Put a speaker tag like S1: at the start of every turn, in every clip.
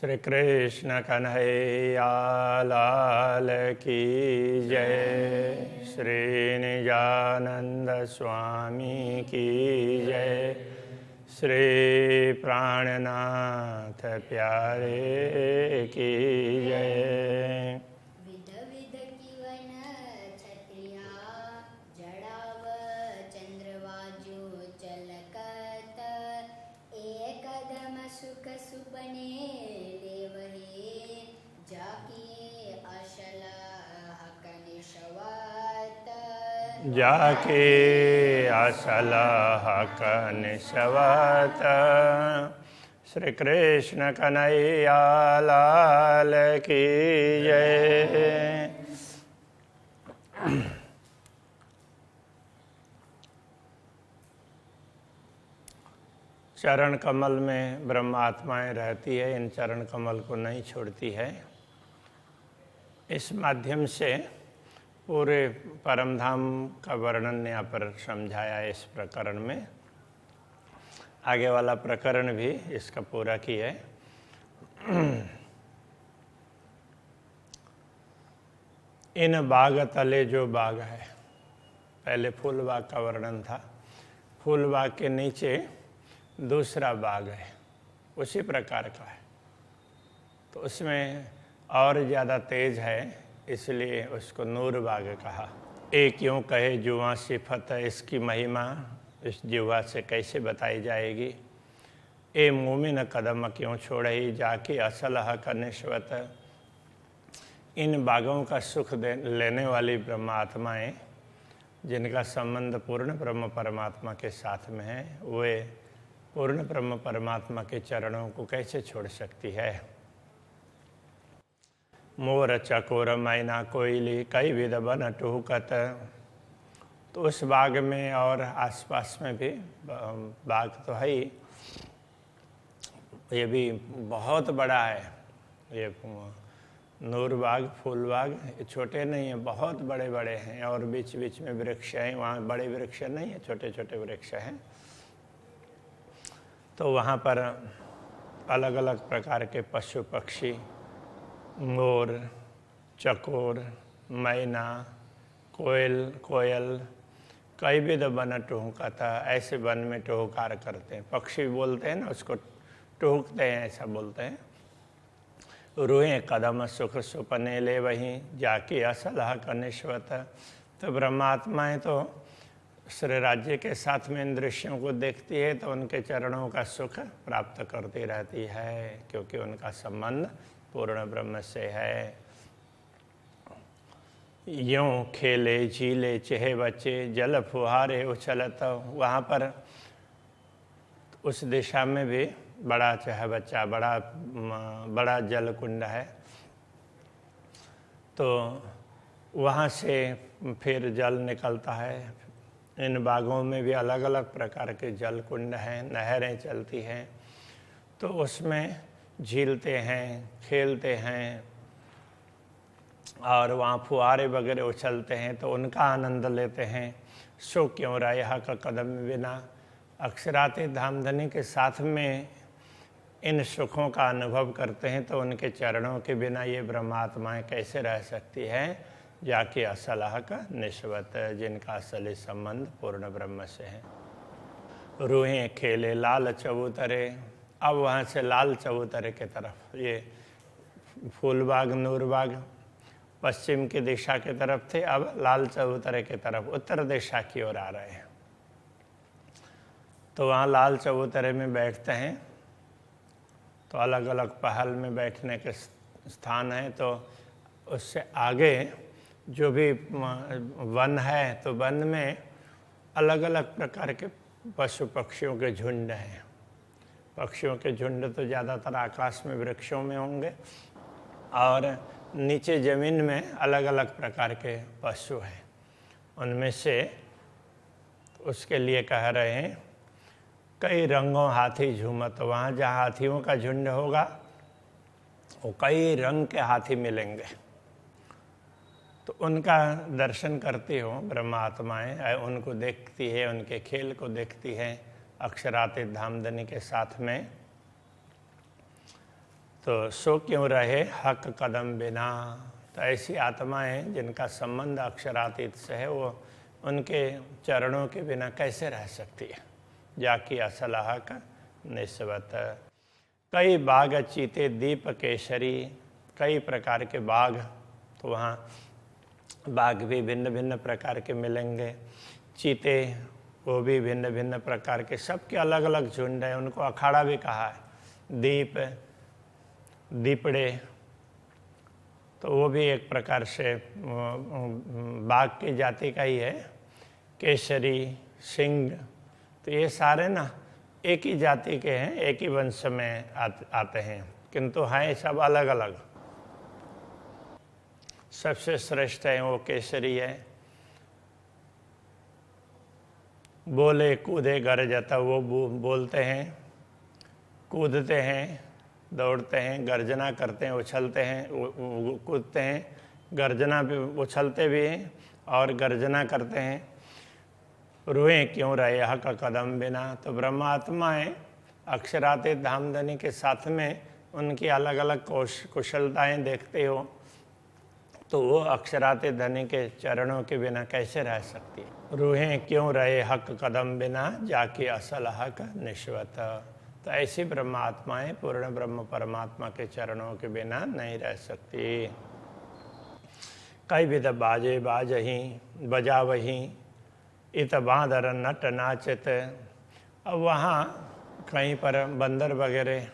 S1: श्री कृष्ण कन्हैया लाल की जय। श्री निजानंद स्वामी की जय। श्री प्राणनाथ प्यारे की जय।
S2: विध विध कीवन छत्रिया जड़ाव चंद्रवाजु चलकत एक कदम सुख सुबने देवहे जाकी अशल हकन शवात
S1: जाके असल हक निशवत। श्री कृष्ण कन्हैया लाल की जय। चरण कमल में ब्रह्म आत्माएं रहती है, इन चरण कमल को नहीं छोड़ती है। इस माध्यम से पूरे परमधाम का वर्णन यहाँ पर समझाया है इस प्रकरण में। आगे वाला प्रकरण भी इसका पूरा की है। इन बाग तले जो बाग है, पहले फूल बाग का वर्णन था। फूल बाग के नीचे दूसरा बाग है, उसी प्रकार का है, तो उसमें और ज़्यादा तेज है, इसलिए उसको नूर बाग कहा। एक यूँ कहे जुआ सिफत, इसकी महिमा इस जुआ से कैसे बताई जाएगी। ए मोमिन कदम क्यों छोड़ई जाके असल हक निश्वत। इन बागों का सुख लेने वाली ब्रह्मात्माएं, जिनका संबंध पूर्ण ब्रह्म परमात्मा के साथ में है, वे पूर्ण ब्रह्म परमात्मा के चरणों को कैसे छोड़ सकती है। मोर चकोर मैना कोयली कई विध बन टूकत। तो उस बाग में और आसपास में भी बाग तो है ही, ये भी बहुत बड़ा है। ये नूर बाग, फूल बाग ये छोटे नहीं हैं, बहुत बड़े बड़े हैं, और बीच बीच में वृक्ष हैं। वहाँ बड़े वृक्ष नहीं है, छोटे छोटे वृक्ष हैं। तो वहाँ पर अलग अलग प्रकार के पशु पक्षी, मोर, चकोर, मैना, कोयल कई विध बन टुहकता। ऐसे वन में टुहकार करते हैं, पक्षी बोलते हैं ना, उसको टुहकते हैं, ऐसा बोलते हैं। रूहे कदम सुख सुपने ले वहीं जाके असल हक निश्वत। तो ब्रह्मात्माएं तो श्री राज्य के साथ में इन दृश्यों को देखती है, तो उनके चरणों का सुख प्राप्त करती रहती है, क्योंकि उनका संबंध पूर्ण ब्रह्म से है। यूं खेले झीले चहे बच्चे जल फुहारे उछलत। वहाँ पर उस दिशा में भी बड़ा चह बच्चा, बड़ा जल कुंड है। तो वहाँ से फिर जल निकलता है। इन बागों में भी अलग अलग प्रकार के जल कुंड हैं, नहरें चलती हैं, तो उसमें झीलते हैं, खेलते हैं, और वहाँ फुहारे वगैरह उछलते हैं, तो उनका आनंद लेते हैं। सो क्यों राय का कदम बिना। अक्षराते धामधनी के साथ में इन सुखों का अनुभव करते हैं, तो उनके चरणों के बिना ये ब्रह्मात्माएं कैसे रह सकती हैं। जाके असल हक निश्वत, जिनका असली संबंध पूर्ण ब्रह्म से है। रूहें खेले लाल चबूतरे। अब वहाँ से लाल चबूतरे की तरफ, ये फूलबाग नूरबाग पश्चिम की दिशा की तरफ थे, अब लाल चबूतरे की तरफ उत्तर दिशा की ओर आ रहे हैं। तो वहाँ लाल चबूतरे में बैठते हैं, तो अलग अलग पहल में बैठने के स्थान हैं। तो उससे आगे जो भी वन है, तो वन में अलग अलग प्रकार के पशु पक्षियों के झुंड हैं। पक्षियों के झुंड तो ज़्यादातर आकाश में वृक्षों में होंगे, और नीचे ज़मीन में अलग अलग प्रकार के पशु हैं। उनमें से उसके लिए कह रहे हैं कई रंगों हाथी झूमत। वहाँ जहाँ हाथियों का झुंड होगा, वो कई रंग के हाथी मिलेंगे, तो उनका दर्शन करती हो ब्रह्मात्माएं, उनको देखती है, उनके खेल को देखती है अक्षरातीत धामधनी के साथ में। तो सो क्यों रहे हक कदम बिना। तो ऐसी आत्माएं जिनका संबंध अक्षरातीत से है, वो उनके चरणों के बिना कैसे रह सकती है। जाकी असल हक निस्बत। कई बाग चीते दीप केसरी, कई प्रकार के बाग, तो वहाँ बाग भी भिन्न भिन्न प्रकार के मिलेंगे। चीते वो भी भिन्न भिन्न प्रकार के, सबके अलग अलग झुंड है, उनको अखाड़ा भी कहा है। दीप, दीपड़े, तो वो भी एक प्रकार से बाघ की जाति का ही है। केसरी, सिंह, तो ये सारे ना एक ही जाति के हैं, एक ही वंश में आते हैं, किंतु हैं सब अलग अलग। सबसे श्रेष्ठ है वो केसरी है। बोले कूदे गरजता, वो बोलते हैं, कूदते हैं, दौड़ते हैं, गर्जना करते हैं, उछलते हैं, कूदते हैं, गर्जना भी, उछलते भी हैं और गर्जना करते हैं। रुएं क्यों रहे हक कदम बिना। तो ब्रह्मात्माएं अक्षरातीत धामधनी के साथ में उनकी अलग अलग कुशलताएं देखते हो, तो वो अक्षरातीत धनी के चरणों के बिना कैसे रह सकती है। रूहें क्यों रहे हक कदम बिना, जाकी असल हक निश्वत। तो ऐसी ब्रह्मात्माएं पूर्ण ब्रह्म परमात्मा के चरणों के बिना नहीं रह सकती। कई विध बाजे बाजही बजावही, इत बांदर नट नाचत। अब वहाँ कहीं पर बंदर वगैरह,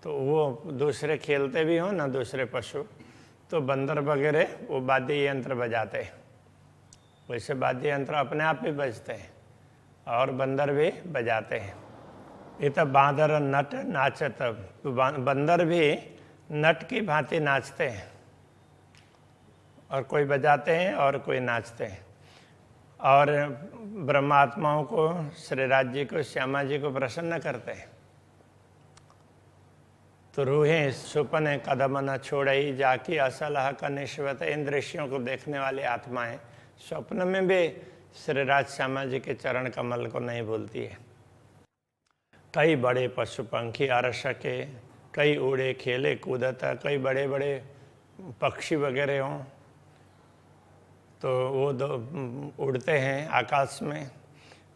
S1: तो वो दूसरे खेलते भी हो ना, दूसरे पशु, तो बंदर वगैरह वो वाद्य यंत्र बजाते हैं। वैसे वाद्य यंत्र अपने आप भी बजते हैं और बंदर भी बजाते हैं। इत बांदर नट नाचत, तो बंदर भी नट की भांति नाचते हैं, और कोई बजाते हैं और कोई नाचते हैं। और ब्रह्मात्माओं को, श्रीराज जी को, श्यामा जी को प्रसन्न करते हैं। तो रूहें सुपने कदम न छोड़ई, जाकी असल हक निश्वत। इन दृश्यों को देखने वाली आत्माएं स्वप्न में भी श्रीराज श्यामा जी के चरण कमल को नहीं भूलती है। कई बड़े पशु पंखी अरसके, कई उड़े खेले कूदता, कई बड़े बड़े पक्षी वगैरह हों तो वो उड़ते हैं आकाश में।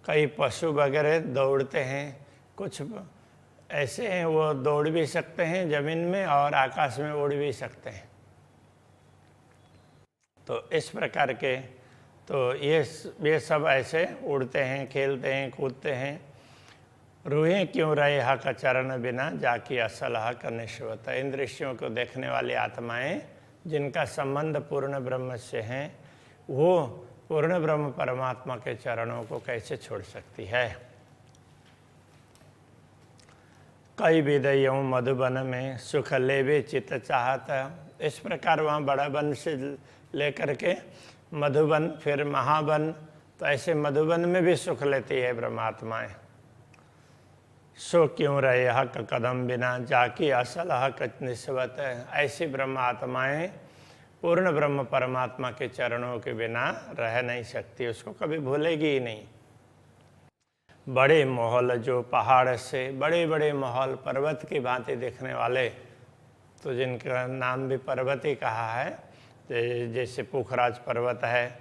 S1: कई पशु वगैरह दौड़ते हैं, कुछ ऐसे हैं वो दौड़ भी सकते हैं ज़मीन में और आकाश में उड़ भी सकते हैं। तो इस प्रकार के, तो ये सब ऐसे उड़ते हैं, खेलते हैं, कूदते हैं। रूहें क्यों रहे हक चरण बिना, जाकी असल हक निश्वत। इन दृश्यों को देखने वाली आत्माएं जिनका संबंध पूर्ण ब्रह्म से हैं, वो पूर्ण ब्रह्म परमात्मा के चरणों को कैसे छोड़ सकती है। कई विदयों मधुबन में सुख लेवे चित चाहत। इस प्रकार वहाँ बड़ा वन से लेकर के मधुबन, फिर महाबन, तो ऐसे मधुबन में भी सुख लेती है ब्रह्मात्माएं। सो क्यों रहे हक कदम बिना, जाकी असल हक निस्बत। ऐसी ब्रह्मात्माएं पूर्ण ब्रह्म परमात्मा के चरणों के बिना रह नहीं सकती, उसको कभी भूलेगी ही नहीं। बड़े महल जो पहाड़ से, बड़े बड़े महल पर्वत की भांति दिखने वाले, तो जिनका नाम भी पर्वत ही कहा है, जैसे पुखराज पर्वत है,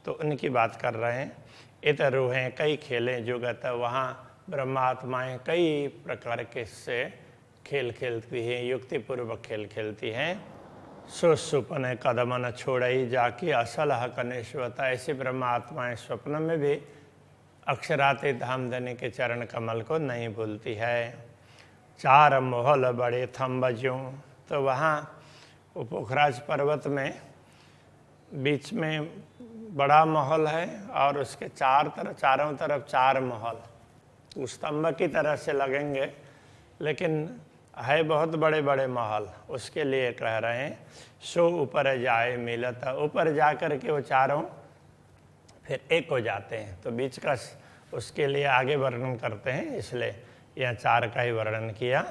S1: तो उनकी बात कर रहे हैं। इत रूहें कई खेलें जुगत, वहाँ ब्रह्मात्माएं कई प्रकार के से खेल खेलती हैं, युक्तिपूर्वक खेल खेलती हैं। सुपन कदम न छोड़ई, जाकी असल हक निश्वत। ऐसी ब्रह्मात्माएं स्वप्न में भी अक्षरातीत धामधनी के चरण कमल को नहीं भूलती है। चार महल बड़े थम्बजों, तो वहाँ पोखराज पर्वत में बीच में बड़ा महल है और उसके चारों तरफ चार महल उस स्तंभ की तरह से लगेंगे, लेकिन है बहुत बड़े बड़े महल। उसके लिए कह रहे हैं सो ऊपर जाए मिलत, ऊपर जा कर के वो चारों फिर एक हो जाते हैं। तो बीच का उसके लिए आगे वर्णन करते हैं, इसलिए यह चार का ही वर्णन किया।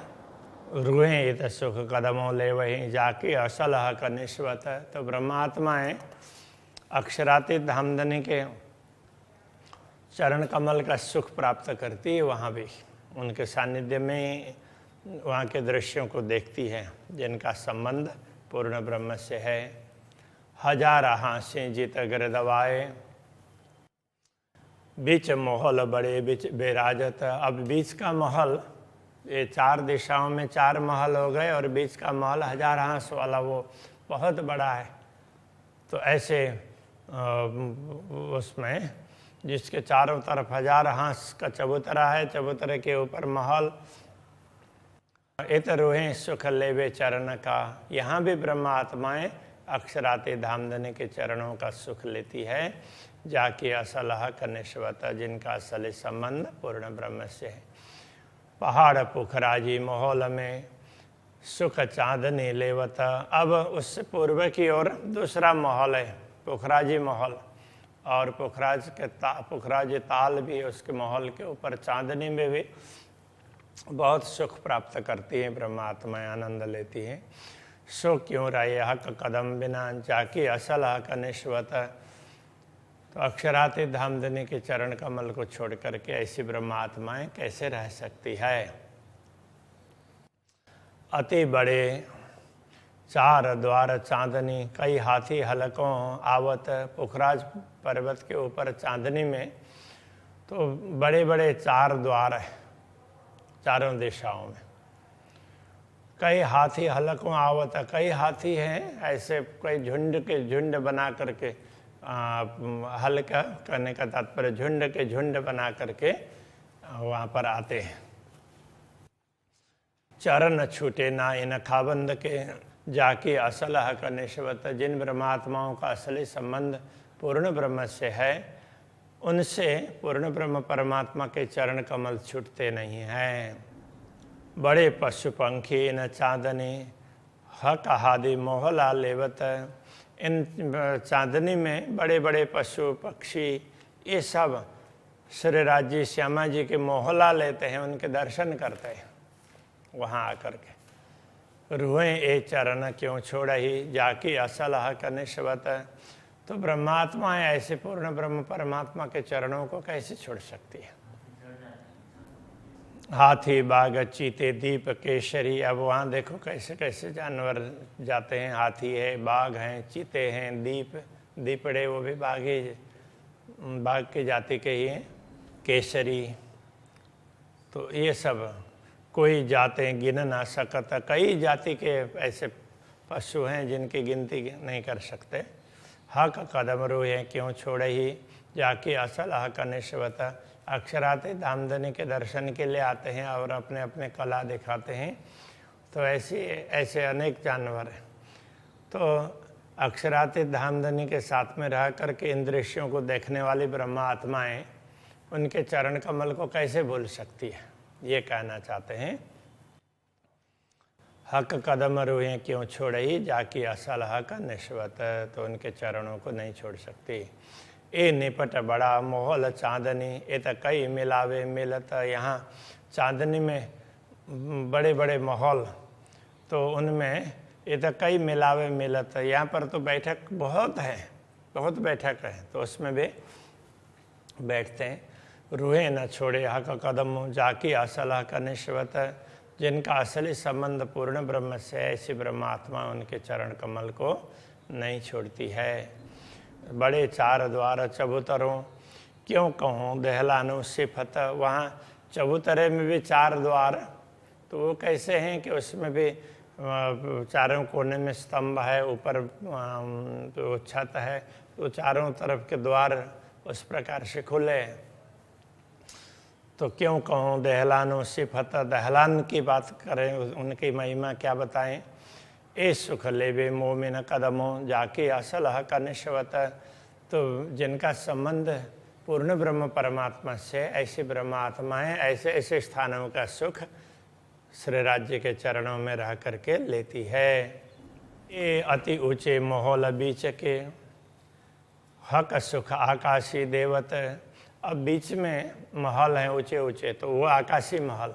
S1: रूहें इत सुख कदमों ले वहीं जाके असल हक निश्वत। तो ब्रह्मात्माएं अक्षरातीत धामधनी के चरण कमल का सुख प्राप्त करती है, वहाँ भी उनके सानिध्य में वहाँ के दृश्यों को देखती है जिनका संबंध पूर्ण ब्रह्म से है। हजार हांसे जित गिरदवाए, बीच महल बड़े बीच बेराजत। अब बीच का महल, ये 4 दिशाओं में 4 महल हो गए और बीच का महल 1000 हांस वाला वो बहुत बड़ा है। तो ऐसे उसमें जिसके चारों तरफ 1000 हांस का चबूतरा है, चबूतरे के ऊपर महल। इत रोहें सुख लेवे चरण का, यहाँ भी ब्रह्मात्माएं अक्षराते धामधनी के चरणों का सुख लेती है। जाके असलह कनिष्वत, जिनका असली संबंध पूर्ण ब्रह्म से है। पहाड़ पुखराजी माहौल में सुख चांदनी लेवत। अब उससे पूर्व की ओर दूसरा महल है, पुखराजी महल, और पुखराज ताल भी उसके महल के ऊपर चांदनी में भी बहुत सुख प्राप्त करती है, ब्रह्मात्माएं आनंद लेती हैं। सो क्यों रहे हक कदम बिना, जाके असल हक निश्वत। तो अक्षराते धामधनी के चरण कमल को छोड़ करके ऐसी ब्रह्मात्माएं कैसे रह सकती है। अति बड़े 4 द्वार चांदनी, कई हाथी हलकों आवत। पुखराज पर्वत के ऊपर चांदनी में तो बड़े बड़े 4 द्वार है चारों दिशाओं में। कई हाथी हलकों आवत, कई हाथी हैं ऐसे, कई झुंड के झुंड बना करके, हल्का करने का तात्पर्य झुंड के झुंड बना करके वहाँ पर आते हैं। चरण छूटे ना इन खाबंद के, जाके असल हक निश्वत। जिन ब्रह्मात्माओं का असली संबंध पूर्ण ब्रह्म से है, उनसे पूर्ण ब्रह्म परमात्मा के चरण कमल छूटते नहीं हैं। बड़े पशु पंखी इन चांदनी, हक हादि मोहला लेवत। इन चांदनी में बड़े बड़े पशु पक्षी ये सब श्री राज्य श्यामा जी के मोहला लेते हैं, उनके दर्शन करते हैं वहाँ आकर के। रूहें ए चरण क्यों छोड़ ही, जाके असल हक निश्वत। तो ब्रह्मात्मा ऐसे पूर्ण ब्रह्म परमात्मा के चरणों को कैसे छोड़ सकती है। हाथी बाघ चीते दीप केशरी, अब वहाँ देखो कैसे कैसे जानवर जाते हैं। हाथी है, बाघ हैं, चीते हैं, दीपड़े वो भी बाघ की जाति के ही हैं। केसरी, तो ये सब कोई जाते गिन ना सकत। कई जाति के ऐसे पशु हैं जिनकी गिनती नहीं कर सकते। हक कदम रोए क्यों छोड़े ही, जाके असल हक निश्वत। अक्षराते धामधनी के दर्शन के लिए आते हैं और अपने अपने कला दिखाते हैं। तो ऐसे अनेक जानवर हैं। तो अक्षराते धामधनी के साथ में रह करके इन दृश्यों को देखने वाली ब्रह्मा आत्माएं उनके चरण कमल को कैसे भूल सकती है, ये कहना चाहते हैं। हक कदम रोए क्यों छोड़े ही, जाके असल हक निश्वत। तो उनके चरणों को नहीं छोड़ सकती। ए निपट बड़ा मोहल चांदनी, ए तो कई मिलावे मिलत। यहाँ चांदनी में बड़े बड़े महल, तो उनमें ये तो कई मिलावे मिलत। यहाँ पर तो बैठक बहुत है, बहुत बैठक है, तो उसमें भी बैठते हैं। रूहे न छोड़े हक कदम, जाके असल हक निश्वत। जिनका असली संबंध पूर्ण ब्रह्म से, ऐसी ब्रह्मात्मा उनके चरण कमल को नहीं छोड़ती है। बड़े 4 द्वार चबूतरों, क्यों कहूँ दहलानो सिफत। वहाँ चबूतरे में भी 4 द्वार, तो वो कैसे हैं कि उसमें भी चारों कोने में स्तंभ है, ऊपर तो छत है, तो चारों तरफ के द्वार उस प्रकार से खुले। तो क्यों कहूँ दहलानो सिफत। दहलान की बात करें, उनकी महिमा क्या बताएं। ए सुख लेवे मोमिन कदमों, जाके असल हक निश्वत। तो जिनका संबंध पूर्ण ब्रह्म परमात्मा से, ऐसी ब्रह्मात्माएं ऐसे ऐसे स्थानों का सुख श्री राज्य के चरणों में रह करके लेती है। ये अति ऊंचे माहौल बीच के, हक सुख आकाशी देवत। अब बीच में महल हैं ऊंचे ऊंचे, तो वो आकाशी महल,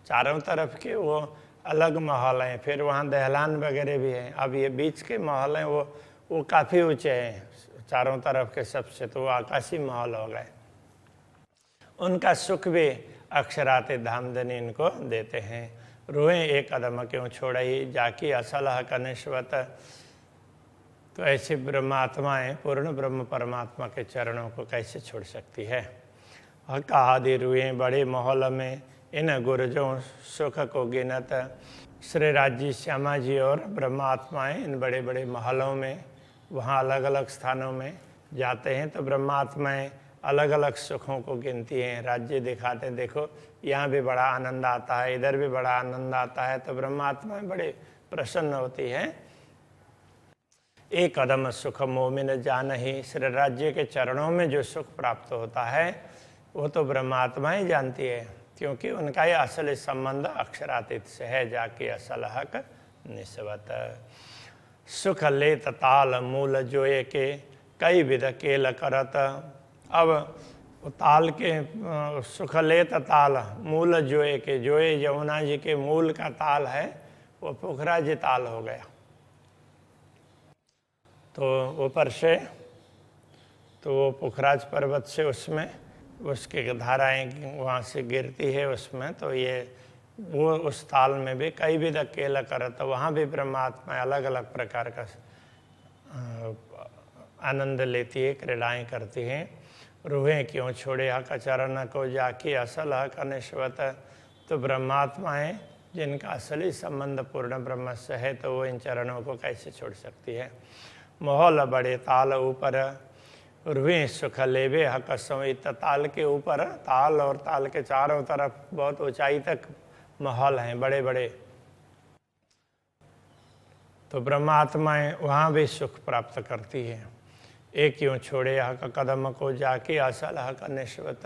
S1: चारों तरफ के वो अलग महल हैं। फिर वहाँ दहलान वगैरह भी हैं। अब ये बीच के महल हैं वो काफ़ी ऊंचे हैं चारों तरफ के सबसे, तो वो आकाशी महल हो गए। उनका सुख भी अक्षराते धामधनी इनको देते हैं। रोए एक कदम क्यों छोड़ई, जाकी असल हक निश्वत। तो ऐसे ब्रह्मात्माएं पूर्ण ब्रह्म परमात्मा के चरणों को कैसे छोड़ सकती है। हक आदि रुए बड़े महल में, इन गुरजों सुख को गिनत। श्री राज्य श्यामा जी और ब्रह्मात्माएं इन बड़े बड़े महलों में, वहाँ अलग अलग स्थानों में जाते हैं तो ब्रह्मात्माएं अलग अलग सुखों को गिनती हैं, राज्य दिखाते हैं। देखो यहाँ भी बड़ा आनंद आता है, इधर भी बड़ा आनंद आता है, तो ब्रह्मात्माएं बड़े प्रसन्न होती हैं। एक कदम सुख मोमिन जानहि, श्री राज्य के चरणों में जो सुख प्राप्त होता है वो तो ब्रह्मात्माएं जानती है, क्योंकि उनका ये असली संबंध अक्षरातीत से है, जाके असल हक निस्बत। सुख ले ताल मूल जोए के, कई विध केल करत। अब ताल के सुख ले ताल मूल जोए के, जोए यमुना जी के मूल का ताल है वो पोखराज ताल हो गया। तो ऊपर से तो वो पोखराज पर्वत से उसमें उसके धाराएं वहाँ से गिरती है उसमें, तो ये वो उस ताल में भी कई विध केल करत। तो वहाँ भी परमात्मा अलग अलग प्रकार का आनंद लेती है, क्रीड़ाएँ करती हैं। रूहें क्यों छोड़े हक चरण को, जाकी असल हक निश्वत। तो ब्रह्मात्माएं जिनका असली संबंध पूर्ण ब्रह्म से है, तो वो इन चरणों को कैसे छोड़ सकती है। मोहल बड़े ताल ऊपर, रूहें सुख लेवे हक संवित। ताल के ऊपर, ताल और ताल के चारों तरफ बहुत ऊंचाई तक महल हैं बड़े बड़े, तो ब्रह्मात्माएं वहाँ भी सुख प्राप्त करती हैं। एक क्यों छोड़े हक कदम को, जाके असल हक निश्वत।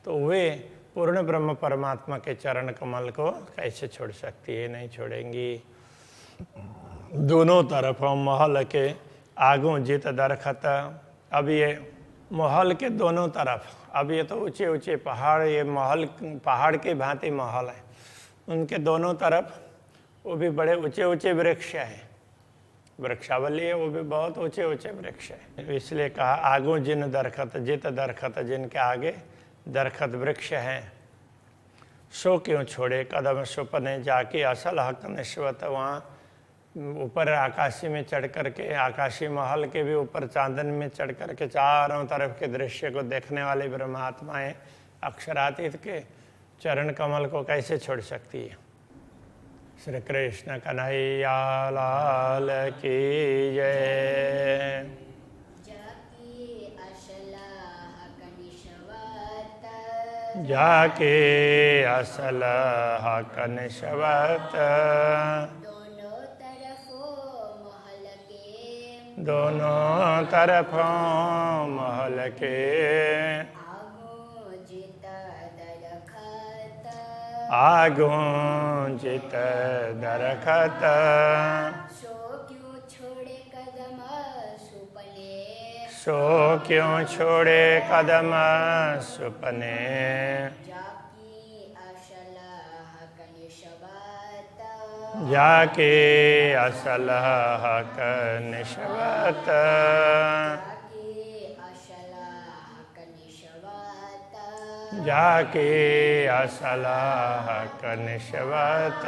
S1: तो वे पूर्ण ब्रह्म परमात्मा के चरण कमल को कैसे छोड़ सकती है, नहीं छोड़ेंगी। दोनों तरफों महल के आगों जित दरखत। अब ये महल के दोनों तरफ, अब ये तो ऊंचे ऊंचे पहाड़, ये महल पहाड़ के भांति महल है, उनके दोनों तरफ वो भी बड़े ऊंचे ऊंचे वृक्ष हैं, वृक्षावली है, वो भी बहुत ऊंचे ऊंचे वृक्ष है। इसलिए कहा आगों जिन दरखत, जित दरखत, जिनके आगे दरखत वृक्ष हैं। सो क्यों छोड़े कदम सुपने, जाके असल हक निश्वत। वहाँ ऊपर आकाशी में चढ़ करके, आकाशी महल के भी ऊपर चांदन में चढ़ करके चारों तरफ के दृश्य को देखने वाली ब्रह्मात्माएं अक्षरातीत के चरण कमल को कैसे छोड़ सकती है। श्री कृष्ण कन्हैया लाल की जय। जाके असल हक निश्वत। दोनों तरफों महल के आगों जित दरखत।
S2: सो क्यों छोड़े कदम सुपने,
S1: सो क्यों छोड़े कदम सुपने।
S2: जाकी असल हक निश्वत।
S1: जाके असल हक निश्वत। जाके असल हक निश्वत।